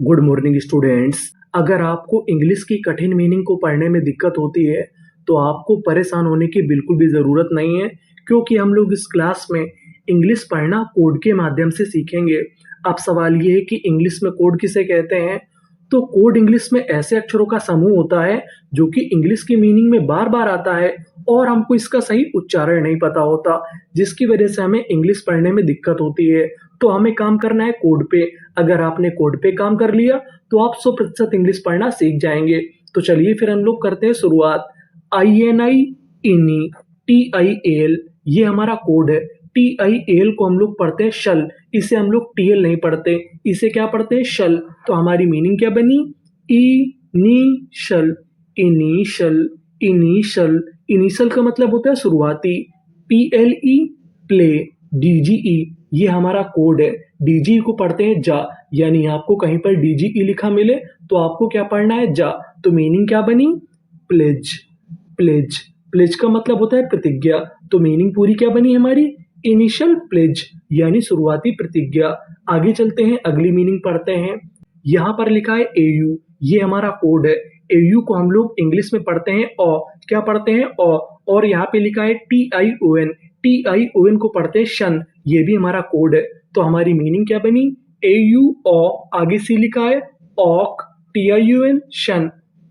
Good morning students. अगर आपको English की कठिन मीनिंग को पढ़ने में दिक्कत होती है तो आपको परेशान होने की बिल्कुल भी ज़रूरत नहीं है, क्योंकि हम लोग इस क्लास में इंग्लिश पढ़ना कोड के माध्यम से सीखेंगे। अब सवाल ये है कि इंग्लिश में कोड किसे कहते हैं। तो कोड इंग्लिश में ऐसे अक्षरों का समूह होता है जो कि इंग्लिश की मीनिंग में बार बार आता है और हमको इसका सही उच्चारण नहीं पता होता, जिसकी वजह से हमें इंग्लिश पढ़ने में दिक्कत होती है। तो हमें काम करना है कोड पे। अगर आपने कोड पे काम कर लिया तो आप 100% इंग्लिश पढ़ना सीख जाएंगे। तो चलिए फिर हम लोग करते हैं शुरुआत। INI इनी TIAL ये हमारा कोड है। TIAL को हम लोग पढ़ते हैं शल, इसे हम लोग TL नहीं पढ़ते, इसे क्या पढ़ते हैं शल। तो हमारी मीनिंग क्या बनी, इनिशल, इनिशल, इनिशल। इनिशल का मतलब होता है शुरुआती। PLE प्ले, DGE ये हमारा कोड है। DGE को पढ़ते हैं जा, यानी आपको कहीं पर DGE लिखा मिले तो आपको क्या पढ़ना है जा। तो मीनिंग क्या बनी, प्लेज, प्लेज। प्लेज का मतलब होता है प्रतिज्ञा। तो मीनिंग पूरी क्या बनी हमारी, इनिशियल प्लेज यानी शुरुआती प्रतिज्ञा। आगे चलते हैं, अगली मीनिंग पढ़ते हैं। यहाँ पर लिखा है AU, ये हमारा कोड है। AU को हम लोग इंग्लिश में पढ़ते हैं ओ, क्या पढ़ते हैं ओ। और यहाँ पे लिखा है TION, TION को पढ़ते हैं शन, ये भी हमारा कोड है। तो हमारी मीनिंग क्या बनी, AU ओ, आगे से लिखा है ऑक, TION शन,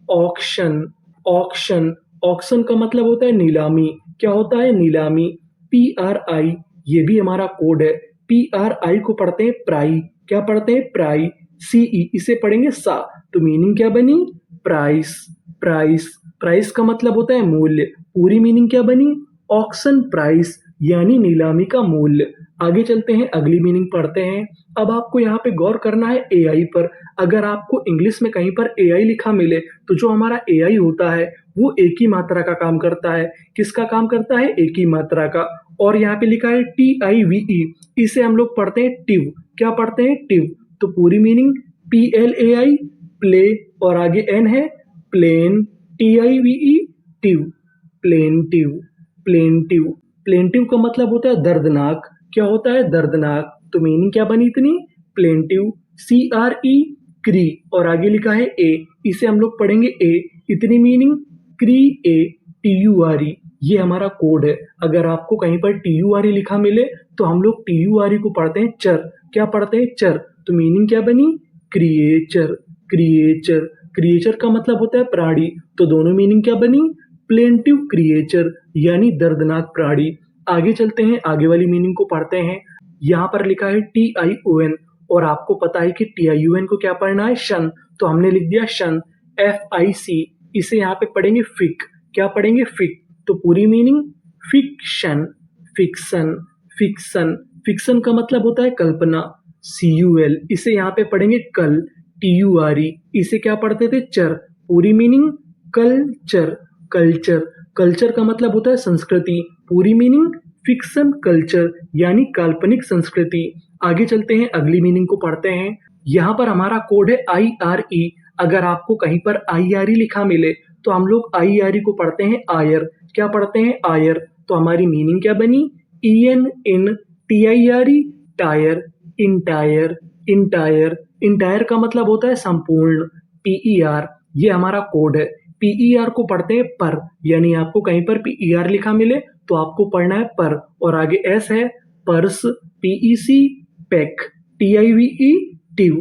ऑक्शन, ऑक्शन। ऑक्शन का मतलब होता है नीलामी, क्या होता है नीलामी। PRI ये भी हमारा कोड है। PRI को पढ़ते हैं प्राई, क्या पढ़ते हैं प्राई। CE इसे पढ़ेंगे सा, तो मीनिंग क्या बनी, प्राइस, प्राइस। प्राइस का मतलब होता है मूल्य, पूरी मीनिंग क्या बनी, ऑक्शन प्राइस यानी नीलामी का मूल्य। आगे चलते हैं, अगली मीनिंग पढ़ते हैं। अब आपको यहाँ पे गौर करना है AI पर। अगर आपको इंग्लिश में कहीं पर AI लिखा मिले तो जो हमारा AI होता है वो एक ही मात्रा का काम करता है। किसका काम करता है, एक ही मात्रा का। और यहाँ पे लिखा है TIVE, इसे हम लोग पढ़ते हैं टिव, क्या पढ़ते हैं टिव। तो पूरी मीनिंग PLAI प्ले, और आगे N है plane, TIVE टिव, plaintiff, plaintiff. Plaintiff का मतलब होता है दर्दनाक, क्या होता है दर्दनाक। तो मीनिंग क्या बनी इतनी, प्लेंटिव। CRE क्री, और आगे लिखा है A, इसे हम लोग पढ़ेंगे A, इतनी मीनिंग TURE ये हमारा कोड है। अगर आपको कहीं पर TURE लिखा मिले तो हम लोग TURE को पढ़ते हैं चर, क्या पढ़ते हैं चर। तो मीनिंग क्या बनी, क्रिएचर, क्रिएचर। क्रिएचर का मतलब होता है प्राणी, तो दोनों मीनिंग क्या बनी, प्लेंटिव क्रिएचर यानी दर्दनाक प्राणी। आगे चलते हैं, आगे वाली मीनिंग को पढ़ते हैं। यहाँ पर लिखा है TION, और आपको पता है कि TION को क्या पढ़ना है शन, तो हमने लिख दिया शन। FIC इसे यहाँ पे पढ़ेंगे फिक, क्या पढ़ेंगे फिक। तो पूरी meaning fiction, fiction, fiction. Fiction का मतलब होता है कल्पना। CUL इसे यहाँ पे पढ़ेंगे कल। TURE इसे क्या पढ़ते थे चर, पूरी मीनिंग कल्चर, कल्चर। कल्चर का मतलब होता है संस्कृति, पूरी मीनिंग फिक्शन कल्चर यानी काल्पनिक संस्कृति। आगे चलते हैं, अगली मीनिंग को पढ़ते हैं। यहाँ पर हमारा कोड है IRE। अगर आपको कहीं पर IRE लिखा मिले तो हम लोग IRE को पढ़ते हैं आयर, क्या पढ़ते हैं आयर। तो हमारी मीनिंग क्या बनी, EN इन, TIRE tyre, entire, entire. Entire का मतलब होता है संपूर्ण। PER ये हमारा कोड है। PER को पढ़ते हैं पर, यानी आपको कहीं पर PER लिखा मिले तो आपको पढ़ना है पर, और आगे S है purse, PEC pack, TIVE टिव,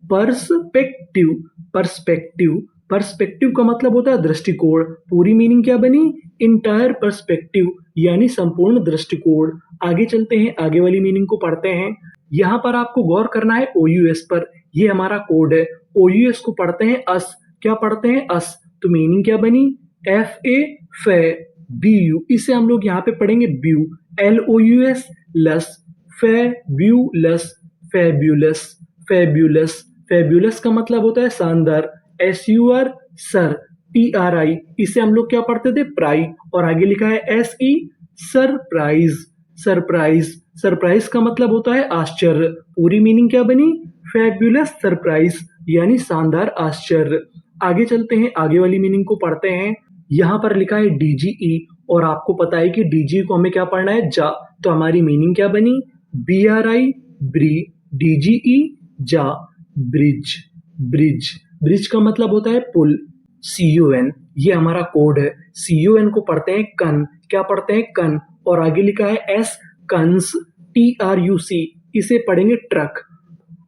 perspective, perspective. Perspective का मतलब होता है दृष्टिकोण, पूरी मीनिंग क्या बनी, इंटायर पर्सपेक्टिव यानी संपूर्ण दृष्टिकोण। आगे चलते हैं, आगे वाली मीनिंग को पढ़ते हैं। यहाँ पर आपको गौर करना है OUS पर, ये हमारा कोड है। OUS को पढ़ते हैं अस, क्या पढ़ते हैं अस। तो मीनिंग क्या बनी, FA फे, BU इसे हम लोग यहाँ पे पढ़ेंगे ब्यू, LOUS लस, फेब्यूलस, फेब्यूलस, फेब्यूलस। फेब्यूलस का मतलब होता है शानदार। SUR सर, TRI इसे हम लोग क्या पढ़ते थे प्राई, और आगे लिखा है SE सरप्राइज, सरप्राइज। सरप्राइज का मतलब होता है आश्चर्य, पूरी मीनिंग क्या बनी, फेब्यूलस सरप्राइज यानी शानदार आश्चर्य। आगे चलते हैं, आगे वाली मीनिंग को पढ़ते हैं। यहाँ पर लिखा है DGE, और आपको पता है कि DGE को हमें क्या पढ़ना है जा। तो हमारी मीनिंग क्या बनी, BRI ब्री, DGE जा, ब्रिज, ब्रिज, ब्रिज का मतलब होता है पुल। CON, ये हमारा कोड है। CON को पढ़ते हैं कन, क्या पढ़ते हैं कन, और आगे लिखा है S, कंस, TRUC, इसे पढ़ेंगे ट्रक,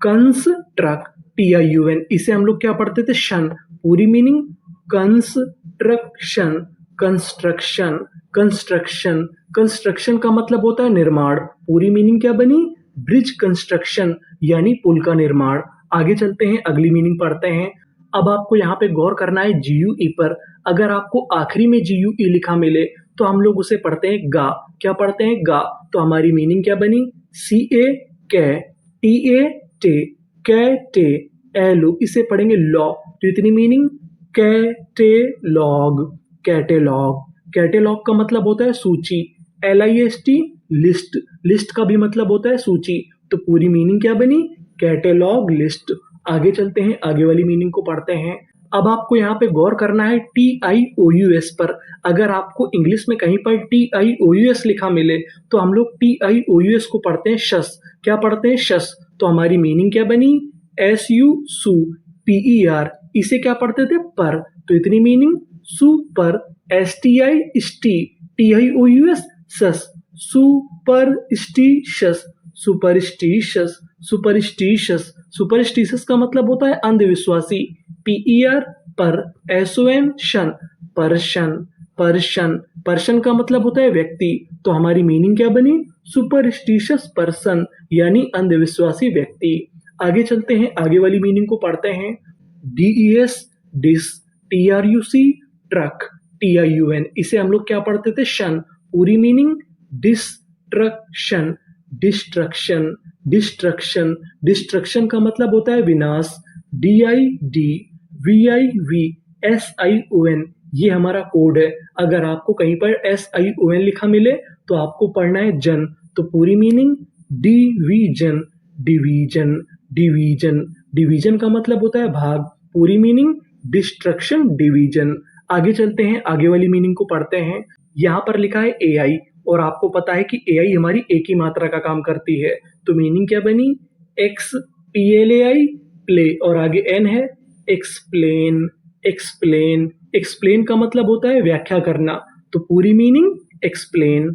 कंस ट्रक, TIUN, इसे हम लोग क्या पढ़ते थे शन, पूरी meaning construction, construction, construction, construction का मतलब होता है निर्माण, पूरी मीनिंग क्या बनी, ब्रिज कंस्ट्रक्शन यानी पुल का निर्माण। आगे चलते हैं, अगली मीनिंग पढ़ते हैं। अब आपको यहाँ पे गौर करना है GUE पर। अगर आपको आखिरी में GUE लिखा मिले तो हम लोग उसे पढ़ते हैं गा, क्या पढ़ते हैं गा, तो हमारी मीनिंग क्या बनी, CA कै, TA टे, कैटे, एलो, इसे पढ़ेंगे लॉ, तो इतनी मीनिंग कैटेलॉग, कैटेलॉग, कैटेलॉग का मतलब होता है सूची, LIST लिस्ट, लिस्ट का भी मतलब होता है सूची, तो पूरी मीनिंग क्या बनी, कैटेलॉग लिस्ट। आगे चलते हैं, आगे वाली मीनिंग को पढ़ते हैं। अब आपको यहाँ पे गौर करना है TIOUS पर। अगर आपको इंग्लिश में कहीं पर TIOUS लिखा मिले तो हम लोग TIOUS को पढ़ते हैं शस, क्या पढ़ते हैं शस, तो हमारी मीनिंग क्या बनी, SU सु, PER, इसे क्या पढ़ते थे पर, तो इतनी मीनिंग सुपर, STI स्टी, TIOUS सस, सुपरस्टिशस, सुपरस्टिशस, सुपरस्टिशस, सुपरस्टिशस का मतलब होता है अंधविश्वासी, PER पर, SON शन, पर्शन, पर्शन, पर्शन का मतलब होता है व्यक्ति, तो हमारी मीनिंग क्या बनी, सुपरस्टिशियस पर्सन यानी अंधविश्वासी व्यक्ति। आगे चलते हैं, आगे वाली मीनिंग को पढ़ते हैं। DES डिस, TRUC ट्रक, TIUN, इसे हम लोग क्या पढ़ते थे शन, पूरी meaning destruction, destruction, destruction, destruction का मतलब होता है विनाश, DID VIV SION, ये हमारा कोड है। अगर आपको कहीं पर SION लिखा मिले तो आपको पढ़ना है जन, तो पूरी meaning division, division, division, division का मतलब होता है भाग, पूरी मीनिंग डिस्ट्रक्शन डिवीजन। आगे चलते हैं, आगे वाली मीनिंग को पढ़ते हैं। यहाँ पर लिखा है AI, और आपको पता है कि AI हमारी एक ही मात्रा का काम करती है, तो मीनिंग क्या बनी, XPLAI प्ले, और आगे N है, एक्सप्लेन, एक्सप्लेन, एक्सप्लेन का मतलब होता है व्याख्या करना, तो पूरी मीनिंग एक्सप्लेन।